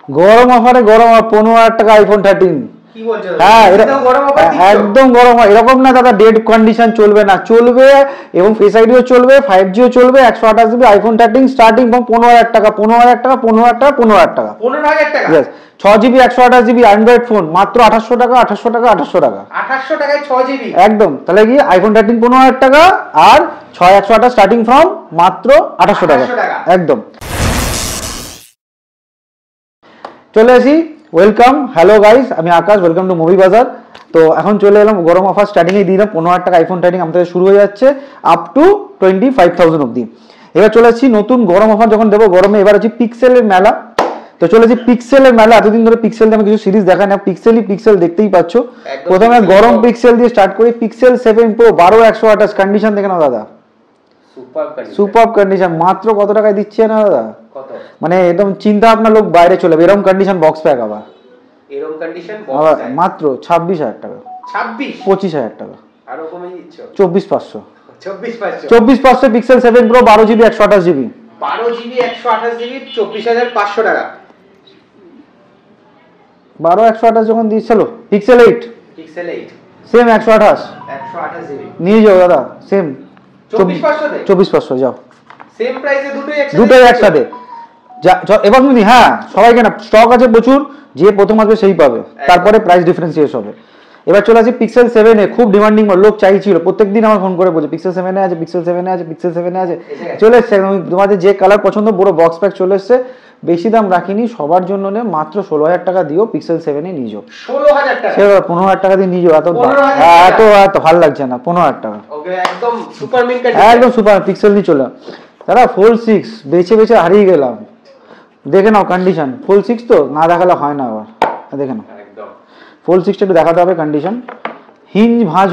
গরম অফারে গরম 15,000 টাকা আইফোন 13। কি বলছো? হ্যাঁ একদম গরম। এরকম না দাদা ডেড কন্ডিশন চলবে না, চলবে এবং ফেস আইডিও চলবে, 5G ও চলবে, 128GB আইফোন 13 স্টার্টিং ফ্রম 15,000 টাকা, 15,000 টাকা, 15,000 টাকা, 15,000 টাকা, 15,000 টাকা। Yes 6GB 128GB Android phone মাত্র 2800 টাকা, 2800 টাকা, 2800 টাকা, 2800 টাকায় 6GB একদম। তাহলে কি আইফোন 13 15,000 টাকা আর 6128 স্টার্টিং ফ্রম মাত্র 2800 টাকা, একদম। চলে আসি, ওয়েলকাম, হ্যালো গাইস, আমি আকাশ, ওয়েলকাম টু মুভি বাজার। তো এখন চলে এলাম গরম অফার স্টার্টিং এ দিয়ে দিলাম 15,000 টাকা আইফোন 13 আমাদের শুরু হয়ে যাচ্ছে আপ টু 25,000 অবধি। এবার চলে আসছি নতুন গরম অফার যখন দেবো গরমে, এবার হচ্ছে পিক্সেলের মেলা। তো চলেছি পিক্সেলের মেলা। এতদিন ধরে পিক্সেল দিয়ে আমি কিছু সিরিজ দেখাই না, পিক্সেল দেখতেই পাচ্ছ। প্রথমে গরম পিক্সেল দিয়ে স্টার্ট করি, পিক্সেল 7 প্রো 12/128 কন্ডিশন দেখে নাও দাদা, সুপার কন্ডিশন। মাত্র কত টাকায় দিচ্ছে না দাদা, মানে একদম চিন্তা ভাবনা লোক বাইরে চলে যাবে। এরকম কন্ডিশন বক্স প্যাক আবার এরকম কন্ডিশন মাত্র 26,000 টাকা, 25,000 টাকা, আরো কমে দিচ্ছ 24,500, 24,500 pixel 7 pro 12GB 128GB, 12GB 128GB 24,500 টাকা। 12/128 যখন দিচ্ছিল পিক্সেল 8 সেম 128GB নিয়ে যাও দাদা, সেম 24,500 যাও, সেম প্রাইসে দুটোই একসাথে। এবার তুমি হ্যাঁ সবাইকে না, স্টক আছে প্রচুর, যে প্রথম আসবে সেই পাবে, তারপরে প্রাইস ডিফারেন্স শেষ হবে। এবার চলে আসি পিক্সেল 7 এ, খুব ডিমান্ডিং লোক চাইছিল, প্রত্যেকদিন আমার ফোন করে বলছে পিক্সেল 7 এ আছে, পিক্সেল 7 এ আছে, পিক্সেল 7 এ আছে, চলে এসছে। তোমাদের যে কালার পছন্দ পুরো বক্স প্যাক চলে এসছে, বেশি দাম রাখিনি, সবার জন্য নে, মাত্র 16,000 টাকা দিও পিক্সেল 7 এ নিয়ে যাও। 16,000 টাকা, 15,000 টাকা দিয়ে নিয়ে যাও। এত ভালো লাগছে না, 15,000 টাকা একদম সুপার মিন কন্ডিশন, একদম সুপার পিক্সেল নিয়ে চলে দাদা। ফোল্ড 6 বেছে হারিয়ে গেলাম, দেখে নাও কন্ডিশন। ফোল্ড 6 তো না দেখালে হয় না, আবার দেখে নাও একদম ফোল্ড 6টা একটু দেখাতে হবে কন্ডিশন। হিঞ্জ ভাঁজ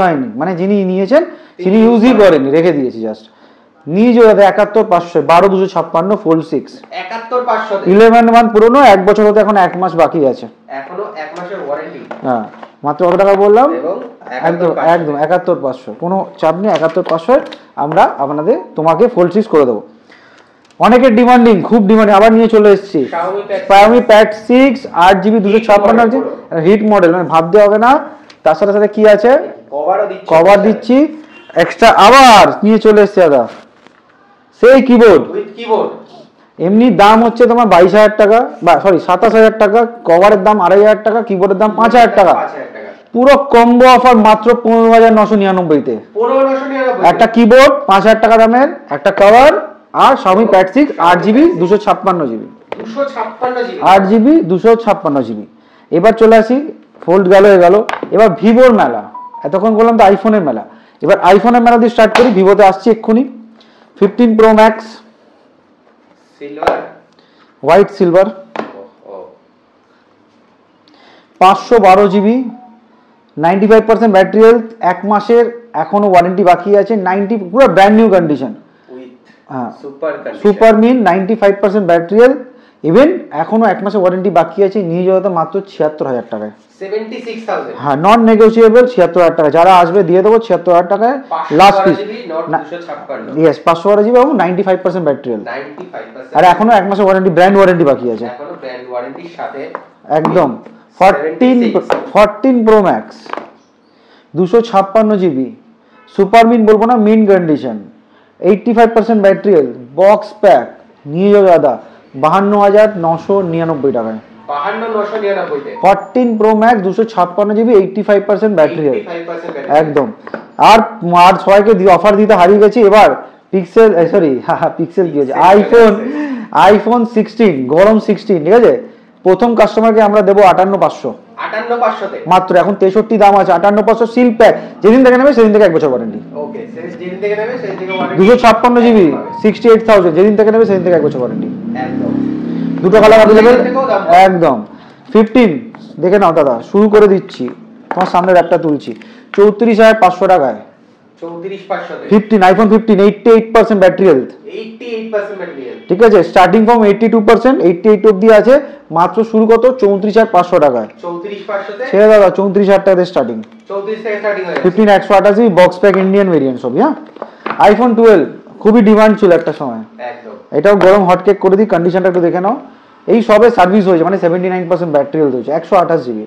হয়নি, মানে যিনি নিয়েছেন তিনি ইউজই করেনি, রেখে দিয়েছি জাস্ট। নিয়ে যাও দাদা 71,500, 12,256 ফোল্ড 6, 71,500, 11 মান্থ পুরনো, 1 বছর হতে এখন 1 মাস বাকি আছে, এখনো 1 মাসের ওয়ারেন্টি। হ্যাঁ মাত্র কত টাকা বললাম, একদম 71,500, কোনো চাপ নেই, 71,500 আমরা তোমাকে ফোল্ড 6 করে দেবো। অনেকের ডিমান্ডিং, খুব ডিমান্ডিং, আবার নিয়ে চলে এসেছি Xiaomi Pad 6 8GB 256 hit model, মানে ভাবতে হবে না। তার সাথে সাথে কি আছে, কভার দিচ্ছি এক্সট্রা, আবার নিয়ে চলে এসেছি দাদা সেই কিবোর্ড। এমনি দাম হচ্ছে তোমার 22,000 টাকা, বা সরি 27,000 টাকা, কভারের দাম 2,500 টাকা, কিবোর্ডের দাম 5,000 টাকা, পুরো কম্বো অফার মাত্র 15,999-তে। একটা কিবোর্ড 5,000 টাকা দামের, একটা কভার, আর Xiaomi Pad 6 8GB 256GB, 8GB 256GB। এবার চলে আসি, ফোল্ড হয়ে গেল। এবার ভিভোর মেলা, এতক্ষণ বললাম তো আইফোনের মেলা, এবার আইফোনের মেলা দিয়ে স্টার্ট করি। ভিভোতে আসছি এক্ষুনি 15 pro max white silver 512GB 95% battery health, 1 মাসের এখনো ওয়ারেন্টি বাকি আছে, 90 পুরো ব্র্যান্ড নিউ কন্ডিশন, হ্যাঁ super mint 95% battery health, even এখনো 1 মাসের ওয়ারেন্টি বাকি আছে, নিয়ে যাওয়া মাত্র 76,000 টাকায়, 76,000, হ্যাঁ নন নেগোশিয়েবল 76,000 টাকা, যারা আসবে দিয়ে দেবো 76,000 টাকায় লাস্ট পিস। ইয়েস 512GB এবং 95% ব্যাটারি হেলথ, আর এখনো 1 মাসের ওয়ারেন্টি, ব্র্যান্ড ওয়ারেন্টি বাকি আছে এখনো ব্র্যান্ড ওয়ারেন্টির সাথে একদম। 14 pro max 256GB super mint, বলবো না mint condition, 85% battery health, box pack, নিয়ে যাও দাদা 52,999 টাকায়, 52,999 14 pro max 256GB 85% battery health একদম। আর সবাইকে অফার দিতে হারিয়ে গেছি, এবার পিক্সেল পিক্সেল কি হচ্ছে, আইফোন 16 গরম 16, ঠিক আছে, প্রথম কাস্টমারকে আমরা দেবো 58,500 মাত্র, এখন 63 দাম আছে, 58,500 সিল প্যাক, যেদিন থেকে নেবে সেদিন থেকে 1 বছর ওয়ারেন্টি, 256GB 68,000, যেদিন থেকে নেবে সেদিন থেকে 1 বছর ওয়ারেন্টি, দুটো কালার অ্যাভেলেবেল একদম। 15 দেখে নাও দাদা, শুরু করে দিচ্ছি, তোমার সামনে র্যাপটা তুলছি 34,500 টাকায়, 15 আইফোন 15 88% ব্যাটারি হেলথ, ঠিক আছে, স্টার্টিং ফ্রম 82%, 88 অবধি আছে, মাত্র শুরু কত 34,500 টাকায়, ছেড়ে দাদা 34,000 টাকা starting, 15 128GB box pack Indian variant সবই, হ্যাঁ। আইফোন 12 খুবই ডিমান্ড ছিল একটা সময়। একদম এটাও গরম হট কেক করে দিই, কন্ডিশনটা একটু দেখে নাও। এই সবে সার্ভিস হয়েছে, মানে 79% ব্যাটারি হেলথ হয়েছে, 128 জিবি।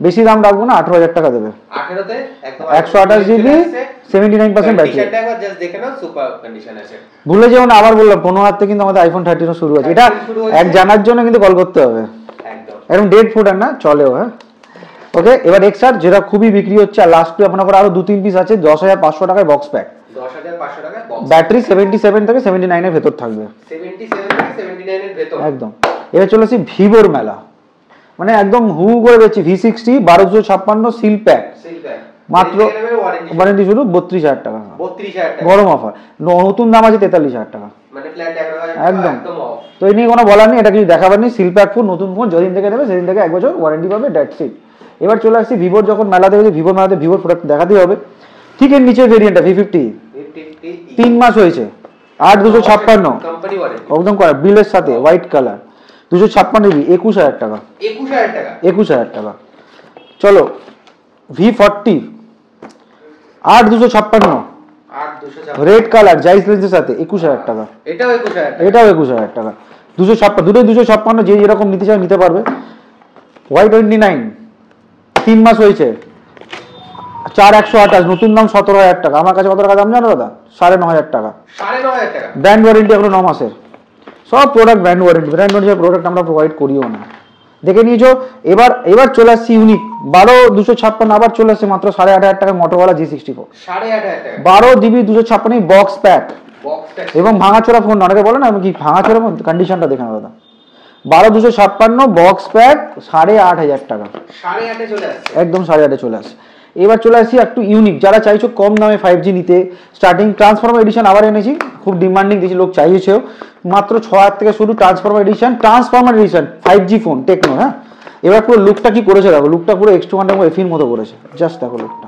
বেশি দাম রাখবো না, 18,000 টাকা দেবে। 18 তে একদম 128 জিবি, 79% ব্যাটারি। কন্ডিশনটা একবার জাস্ট দেখে নাও, সুপার কন্ডিশন আছে। ভুলে যেও না, আবার বললাম 15,000 থেকে কিন্তু আমাদের আইফোন 13 শুরু আছে। এটা এক জানার জন্য কিন্তু কল করতে হবে, একদম এরকম ডেট ফুড আর না চলেও। হ্যাঁ ওকে, এবার এক্সআর যেটা খুবই বিক্রি হচ্ছে, আর লাস্ট আপনার আরো 2-3 পিস আছে, 10,500 টাকায় বক্স প্যাক। 10,500 টাকায় বক্স, ব্যাটারি 77 থেকে 79 এর ভেতর থাকবে, 77 থেকে 79 এর ভেতর একদম। এবার চলে আসি ভিভোর মেলা, মানে একদম হু করে বেচি V60 1256 সিল প্যাক, মাত্র ওয়ারেন্টি শুরু 32,000 টাকা, 32,000 টাকা গরম অফার। নতুন দাম আছে 43,000 টাকা, মানে ফ্ল্যাট 11,000 একদম অফ। তো এই নিয়ে কোনো বলার নেই, এটা কিছু দেখাবার নেই। সিল প্যাক ফোন, নতুন ফোন, যেদিন থেকে নেবে সেদিন থেকে 1 বছর ওয়ারেন্টি পাবে, দ্যাটস ইট। এবার চলে আসছি ভিভোর, যখন মেলাতে হয়েছে ভিভোর মেলাতে ভিভোর প্রোডাক্ট দেখাতেই হবে। ঠিক এর নিচের ভেরিয়েন্টটা V50 3 মাস হয়েছে, 8256 কোম্পানি ওয়ারেন্টি একদম করা বিলের সাথে, হোয়াইট কালার, 256 জিবি, 21,000 টাকা, 21,000 টাকা 21,000 টাকা। চলো V40 8256 8256 রেড কালার জাইস লেন্সের সাথে, 21,000 টাকা, এটাও 21,000 টাকা, এটাও 21,000 টাকা। 256 দুটোই 256, যে যেরকম নিতে চাও নিতে পারবে। Y29 3 মাস হয়েছে, 4128, নতুন দাম 17,000 টাকা। আমার কাছে কত টাকা দাম জানো দাদা? 9,500 টাকা, 9,500 টাকা। ব্র্যান্ড ওয়ারেন্টি এখনো 9 মাসের, সব product brand warranty. Brand warranty product আমরা প্রোভাইড করিও না, দেখে নিয়েছো। এবার চলে আসছি ইউনিক 12256, আবার চলে আসছে মাত্র 8,500 টাকা, মোটরওয়ালা G64 8,500 টাকা, 12 GB 256 box pack, box pack এবং ভাঙাচোরা ফোন। অনেকে বলে না আমি কি ভাঙাচোরা ফোন, কন্ডিশনটা দেখে নাও দাদা। 12256 বক্স প্যাক 8,500 টাকা, 8,500 চলে আসছে, একদম 8,500 চলে আসে। এবার চলে আসি একটু ইউনিক, যারা চাইছো কম দামে 5G নিতে, স্টার্টিং ট্রান্সফর্মার এডিশন আবার এনেছি, খুব ডিমান্ডিং দিয়েছি, লোক চাইছেও। মাত্র 6,000 থেকে শুরু transformer addition, 5G phone techno. হ্যাঁ এবার পুরো লুকটা কি করেছে দেখো, লুকটা পুরো X2 এফির মতো করেছে, জাস্ট দেখো লুকটা,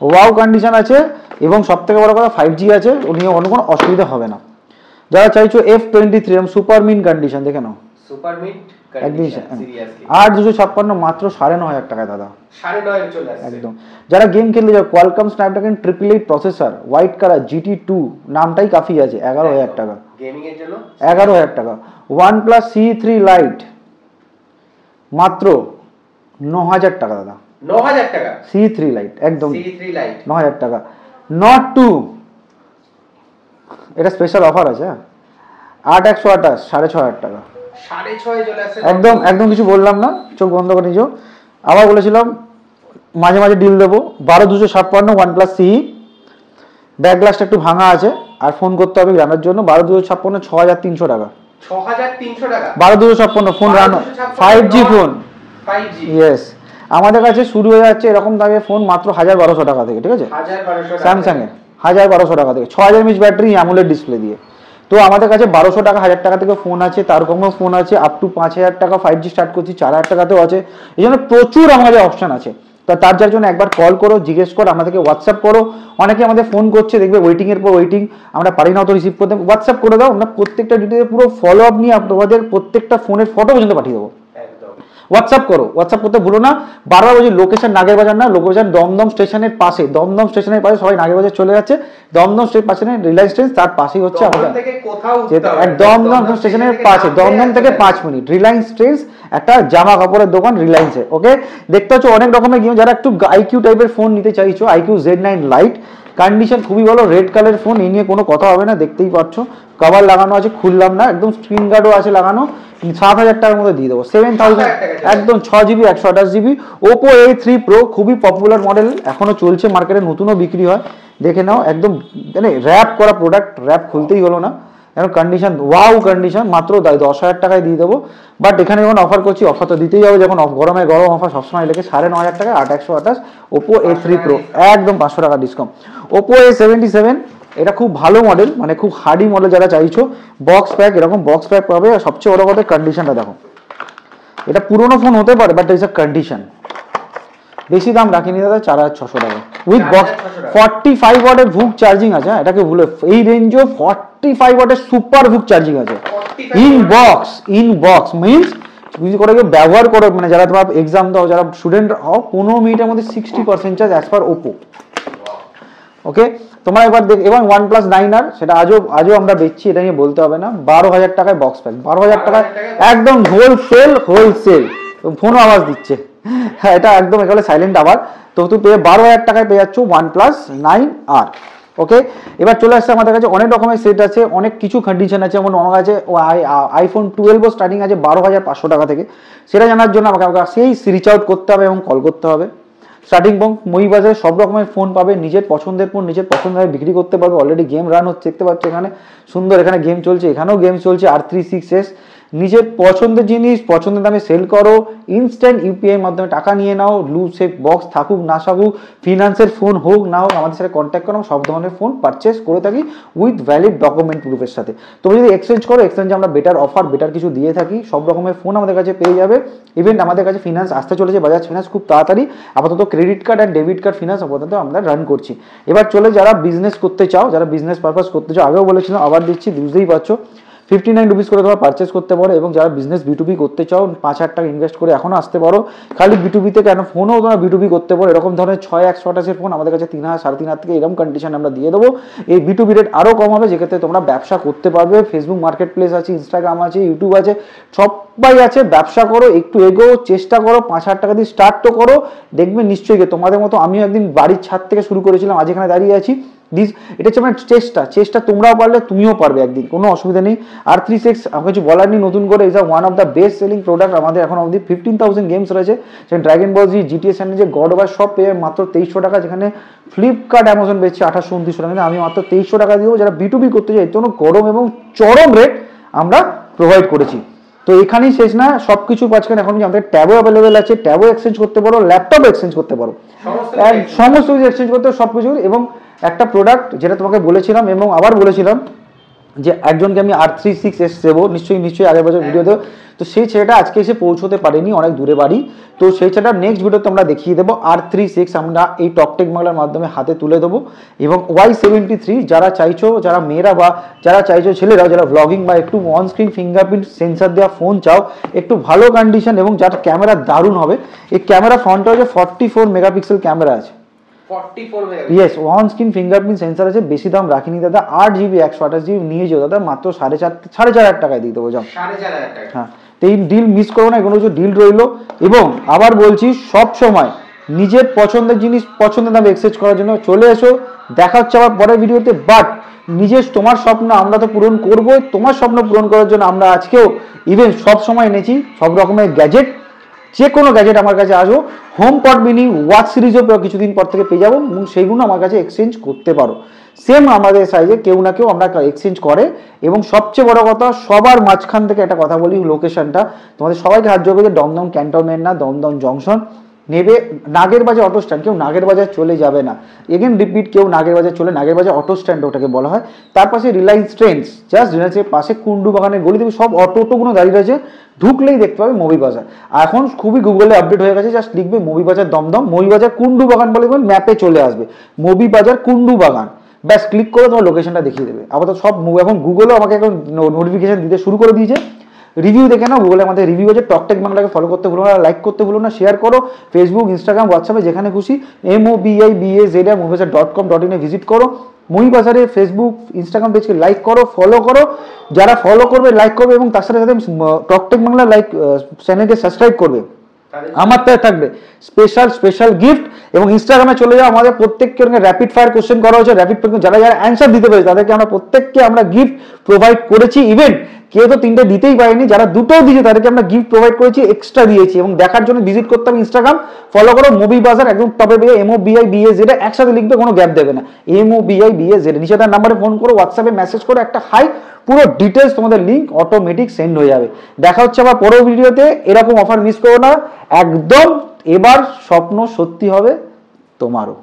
ওয়াও কন্ডিশন আছে, এবং সব থেকে বড় কথা 5G আছে, ও নিয়ে অন্য কোনো অসুবিধা হবে না। যারা চাইছো F23 সুপার মিন কন্ডিশন, দেখে নাও, সুপার মিন্ট একদম কন্ডিশন, সিরিয়াসলি 8,256 মাত্র 9,500 টাকায় দাদা, 9,500 চলে আসছে, একদম। যারা গেম খেলতে যাও, Qualcomm Snapdragon 888 processor, white colour GT2, নামটাই কাফি আছে, 11,000 টাকা, গেমিং এর জন্য 11,000 টাকা। OnePlus C3 Lite মাত্র 9,000 টাকা দাদা, 9,000 টাকা, C3 Lite একদম C3 লাইট 9,000 টাকা। Note 2 এটা স্পেশাল অফার আছে, 8,128 6,500 টাকা, 6,500 চলে আসছে, একদম কিছু বললাম না, চোখ বন্ধ করে নিও। আবার বলেছিলাম মাঝে মাঝে ডিল দেবো। 12,256 OnePlus CE, ব্যাক গ্লাসটা একটু ভাঙা আছে, আর ফোন করতে হবে জানার জন্য। 12,256 6,300 টাকা, 6,300 টাকা, 12,256 phone রানো 5G phone, 5G yes. আমাদের কাছে শুরু হয়ে যাচ্ছে এরকম দামে ফোন মাত্র 1,1200 টাকা থেকে, ঠিক আছে, 1,200 টাকা, স্যামসাং এর 1,1200 টাকা থেকে, 6,000 mAh ব্যাটারি, অ্যামোলেড ডিসপ্লে দিয়ে। তো আমাদের কাছে 1,200 টাকা 1,000 টাকা থেকে ফোন আছে, তার কমও ফোন আছে, আপ টু 5,000 টাকা 5G স্টার্ট করছি, 4,000 টাকাতেও আছে। এই জন্য প্রচুর আমাদের অপশন আছে। তার যার জন্য একবার কল করো, জিজ্ঞেস করো, আমাদেরকে হোয়াটসঅ্যাপ করো। অনেকে আমাদের ফোন করছে, দেখবে ওয়েটিং এর পর ওয়েটিং, আমরা পারি না তো রিসিভ করতে, হোয়াটসঅ্যাপ করে দাও, আমরা প্রত্যেকটা ডিটেলে পুরো ফলো আপ নিয়ে তোমাদের প্রত্যেকটা ফোনের ফটো পর্যন্ত পাঠিয়ে দেবো। হোয়াটসঅ্যাপ করো, হোয়াটসঅ্যাপ করতে ভুলো না। বারবার বলছি লোকেশন নাগের বাজার না, লোকেশন দমদম স্টেশনের পাশে, দমদম স্টেশনের পাশে, সবাই নাগের বাজার চলে যাচ্ছে, দমদম স্টেশন পাশে রিলায়েন্স ট্রেন্ডস, তার পাশেই হচ্ছে আমাদের দমদম স্টেশনের পাশে, দমদম থেকে 5 মিনিট, রিলায়েন্স ট্রেন্ডস, একটা জামা কাপড়ের দোকান রিলায়েন্সে। ওকে, দেখতে হচ্ছে অনেক রকমের গেম। যারা একটু আইকিউ টাইপের ফোন নিতে চাইছো, iQOO Z9 Lite কন্ডিশন খুবই ভালো, রেড কালার ফোন, এই নিয়ে কোনো কথা হবে না, দেখতেই পাচ্ছ কভার লাগানো আছে, খুললাম না, একদম স্ক্রিন গার্ডও আছে লাগানো। 7,000 টাকার মধ্যে দিয়ে দেবো, 7,000 একদম, 6GB 128GB। Oppo A3 Pro খুবই পপুলার মডেল, এখনো চলছে মার্কেটে, নতুনও বিক্রি হয়, দেখে নাও। একদম মানে র্যাপ করা প্রোডাক্ট, র্যাপ খুলতেই হলো না, এখন কন্ডিশন ওয়াও কন্ডিশন, মাত্র 10,000 টাকায় দিয়ে দেবো। বাট এখানে যখন অফার করছি, অফার তো দিতেই হবে, যখন গরমে গরম অফার সবসময় লেগে 9,500 টাকায় 8,128 Oppo A3 Pro, একদম 500 টাকা ডিসকাউন্ট। Oppo A77 এটা খুব ভালো মডেল, মানে খুব হার্ডি মডেল, যারা চাইছো বক্স প্যাক, এরকম বক্স প্যাক পাবে। আর সবচেয়ে বড় কথা কন্ডিশনটা দেখো, এটা পুরোনো ফোন হতে পারে, বাট ইটস আ কন্ডিশন। বেশি দাম রাখিনি দাদা, 4,600 টাকা উইথ বক্স। 45 ওয়াটের ভুক চার্জিং আছে, এটাকে ভুলে, এই রেঞ্জও 45 ওয়াটের সুপার ভুক চার্জিং আছে ইন বক্স মিনস যদি করে কেউ ব্যবহার করো, মানে যারা তোমার এক্সাম দাও, যারা স্টুডেন্ট হও, 15 মিনিটের মধ্যে 60% চার্জ অ্যাজ পার Oppo। ওকে, তোমরা এবার দেখ, এবং OnePlus 9R সেটা আজও আমরা বেচছি, এটা নিয়ে বলতে হবে না, 12,000 টাকায় বক্স প্যাক, 12,000 টাকায় একদম হোলসেল ফোনও আওয়াজ দিচ্ছে, হ্যাঁ এটা একদম একেবারে সাইলেন্ট আবার। তো তুমি পেয়ে 12,000 টাকায় পেয়ে যাচ্ছ OnePlus 9R। ওকে, এবার চলে আসছে আমাদের কাছে অনেক রকমের সেট আছে, অনেক কিছু কন্ডিশন আছে, যেমন আমার কাছে iPhone 12 স্টার্টিং আছে 12,500 টাকা থেকে। সেটা জানার জন্য আমাকে সেই রিচ আউট করতে হবে এবং কল করতে হবে। স্টার্টিং মই বাজারে সব রকমের ফোন পাবে, নিজের পছন্দের ফোন নিজের পছন্দের বিক্রি করতে পারবে। অলরেডি গেম রান হচ্ছে, দেখতে পাচ্ছ এখানে সুন্দর, এখানে গেম চলছে, এখানেও গেম চলছে। R36s নিজের পছন্দের জিনিস পছন্দের দামে সেল করো, ইনস্ট্যান্ট ইউপিআই মাধ্যমে টাকা নিয়ে নাও, লুজ সেফ বক্স থাকুক না থাকুক, ফিনান্সের ফোন হোক না হোক, আমাদের সাথে কন্ট্যাক্ট করো। সব ধরনের ফোন পারচেস করে থাকি উইথ ভ্যালিড ডকুমেন্ট প্রুফের সাথে। তুমি যদি এক্সচেঞ্জ করো, এক্সচেঞ্জে আমরা বেটার অফার বেটার কিছু দিয়ে থাকি। সব রকমের ফোন আমাদের কাছে পেয়ে যাবে। ইভেন আমাদের কাছে ফিনান্স আসতে চলেছে, বাজাজ ফিনান্স খুব তাড়াতাড়ি। আপাতত credit card and debit card finance আপাতত আমরা রান করছি। এবার চলে যারা বিজনেস করতে চাও, যারা বিজনেস পারপাস করতে চাও, আগেও বলেছিলাম আবার দিচ্ছি, বুঝতেই পারছো 59 রুপিস করে তোমরা পারচেস করতে পারো। এবং যারা বিজনেস B2B করতে চাও 5,000 টাকা ইনভেস্ট করে এখনও আসতে পারো। খালি B2B-তে কেন, ফোনও তোমরা B2B করতে পারো। এরকম ধরনের 6,128-এর ফোন আমাদের কাছে 3,000 3,500 থেকে এরকম কন্ডিশন আমরা দিয়ে দেবো। এই B2B রেট আরও কম হবে, যেক্ষেত্রে তোমরা ব্যবসা করতে পারবে। ফেসবুক মার্কেট প্লেস আছে, ইনস্টাগ্রাম আছে, ইউটিউব আছে, সবাই আছে। ব্যবসা করো, একটু এগো, চেষ্টা করো, 5,000 টাকা দিয়ে স্টার্ট তো করো, দেখবে নিশ্চয়ই তোমাদের মতো আমিও একদিন বাড়ির ছাদ থেকে শুরু করেছিলাম, আজ এখানে দাঁড়িয়ে আছি। এটা হচ্ছে আমার চেষ্টা, তোমরাও পারলে তুমিও পারবে একদিন, কোনো অসুবিধা নেই। R36 আমার কিছু বলার নেই, নতুন করে is one of the best selling product. আমাদের এখন অবধি 15,000 গেমস রয়েছে, সেখানে ড্রাগন বল জি, GTA San Andreas, god over সব পেয়ে মাত্র 2300 টাকা, যেখানে ফ্লিপকার্ট অ্যামাজন বেচছে 2829 টাকা, আমি মাত্র 2300 টাকা দিব। যারা B2B করতে চাই, এর জন্য গরম এবং চরম রেট আমরা প্রোভাইড করেছি। তো এখানেই শেষ না, সব কিছু পাচ্ছেন। এখন আমাদের ট্যাবও অ্যাভেলেবেল আছে, ট্যাবও এক্সচেঞ্জ করতে পারো, ল্যাপটপ এক্সচেঞ্জ করতে পারো, সমস্ত কিছু এক্সচেঞ্জ করতে সব কিছু। এবং একটা প্রোডাক্ট যেটা তোমাকে বলেছিলাম এবং আবার বলেছিলাম যে একজনকে আমি R36s দেবো, নিশ্চয়ই আগের বছর ভিডিও দেবো। তো সেই ছেলেটা আজকে এসে পৌঁছতে পারেনি, অনেক দূরে বাড়ি। তো সেই ছেলেটা নেক্সট ভিডিওতে আমরা দেখিয়ে দেবো। R36 আমরা এই টকটেক বাংলার মাধ্যমে হাতে তুলে দেবো। এবং Y73 যারা চাইছো, যারা মেয়েরা বা যারা চাইছো ছেলেরা, যারা ব্লগিং বা একটু অন স্ক্রিন ফিঙ্গারপ্রিন্ট সেন্সার দেওয়া ফোন চাও, একটু ভালো কন্ডিশন এবং যার ক্যামেরা দারুণ হবে। এই ক্যামেরা ফ্রন্টে হচ্ছে 44 মেগাপিক্সেল ক্যামেরা আছে, 44 megapixel, yes, on screen fingerprint sensor আছে। বেশি দাম রাখিনি দাদা, 8GB 128GB নিয়ে যাও দাদা, মাত্র 4,500 টাকায় দিয়ে দেবো। যাও 4,500 টাকা। হ্যাঁ, তো এই ডিল মিস করো না, এগুলো কিছু ডিল রইলো। এবং আবার বলছি, সব সময় নিজের পছন্দের জিনিস পছন্দের দামে এক্সচেঞ্জ করার জন্য চলে এসো। দেখা হচ্ছে আবার পরের ভিডিওতে। বাট তোমার স্বপ্ন আমরা তো পূরণ করবো, তোমার স্বপ্ন পূরণ করার জন্য আমরা আজকেও ইভেন সব সময় এনেছি সব রকমের গ্যাজেট। যে কোনো গ্যাজেট আমার কাছে আসো, হোমপড মিনি ওয়াচ সিরিজও কিছুদিন পর থেকে পেয়ে যাবো, এবং সেইগুলো আমার কাছে এক্সচেঞ্জ করতে পারো। সেম আমাদের সাইজে কেউ না কেউ আমরা এক্সচেঞ্জ করে। এবং সবচেয়ে বড় কথা, সবার মাঝখান থেকে একটা কথা বলি, লোকেশনটা তোমাদের সবাইকে হাত জোর করে, দমদম ক্যান্টনমেন্ট না, দমদম জংশন নেবে। নাগের বাজার অটো স্ট্যান্ড, কেউ নাগের বাজার চলে যাবে না। এগেন রিপিট, কেউ নাগের বাজার চলে, নাগের বাজার অটো স্ট্যান্ড ওটাকে বলা হয়। তার পাশে রিলায়েন্স ট্রেন্ডস, জাস্ট রিলায়েন্সের পাশে কুন্ডু বাগানের গলি থেকে সব অটোগুলো দাঁড়িয়ে রয়েছে, ঢুকলেই দেখতে পাবে মুভি বাজার। এখন খুবই গুগলে আপডেট হয়ে গেছে, জাস্ট লিখবে মুভি বাজার দমদম, মুভি বাজার কুন্ডু বাগান বলে ম্যাপে চলে আসবে, মুভি বাজার কুন্ডু বাগান, ব্যাস ক্লিক করে তোমার লোকেশনটা দেখিয়ে দেবে। আপাতত সব এখন গুগলও আমাকে এখন নোটিফিকেশন দিতে শুরু করে দিয়েছে। রিভিউ দেখে নাও, গুগলে আমাদের রিভিউ আছে। টকটেক বাংলাকে ফলো করতে ভুলো না, লাইক করতে ভুলো না, শেয়ার করো। ফেসবুক, ইনস্টাগ্রাম, হোয়াটসঅ্যাপে যেখানে খুশি mobibazaar.com.in ভিজিট করো। মুভি বাজারের ফেসবুক ইনস্টাগ্রাম পেজকে লাইক করো, ফলো করো। যারা ফলো করবে, লাইক করবে এবং তার সাথে সাথে টকটেক বাংলা লাইক চ্যানেলকে সাবস্ক্রাইব করবে, আমার তাই থাকবে স্পেশাল গিফট। এবং ইনস্টাগ্রামে চলে যাও, আমাদের প্রত্যেককে র্যাপিড ফায়ার কোশ্চেন করা হয়েছে। র্যাপিড ফায়ার যারা অ্যান্সার দিতে পেরেছে তাদেরকে আমরা প্রত্যেককে আমরা গিফট প্রোভাইড করেছি। ইভেন কেউ তো 3টে দিতেই পারেনি, যারা 2টো দিয়েছে তাদেরকে আমরা গিফট প্রোভাইড করেছি, এক্সট্রা দিয়েছি। এবং দেখার জন্য ভিজিট করতে হবে ইনস্টাগ্রাম, ফলো করো মুভি বাজার, একদম টপে পেয়ে MOBIBAZ একসাথে লিখবে, কোনো গ্যাপ দেবে না, MOBIBAZ। নিচে তার নাম্বারে ফোন করো, হোয়াটসঅ্যাপে মেসেজ করো একটা হাই, পুরো ডিটেলস তোমাদের লিঙ্ক অটোমেটিক সেন্ড হয়ে যাবে। দেখা হচ্ছে আবার পরের ভিডিওতে। এরকম অফার মিস করো না একদম, এবার স্বপ্ন সত্যি হবে তোমারও।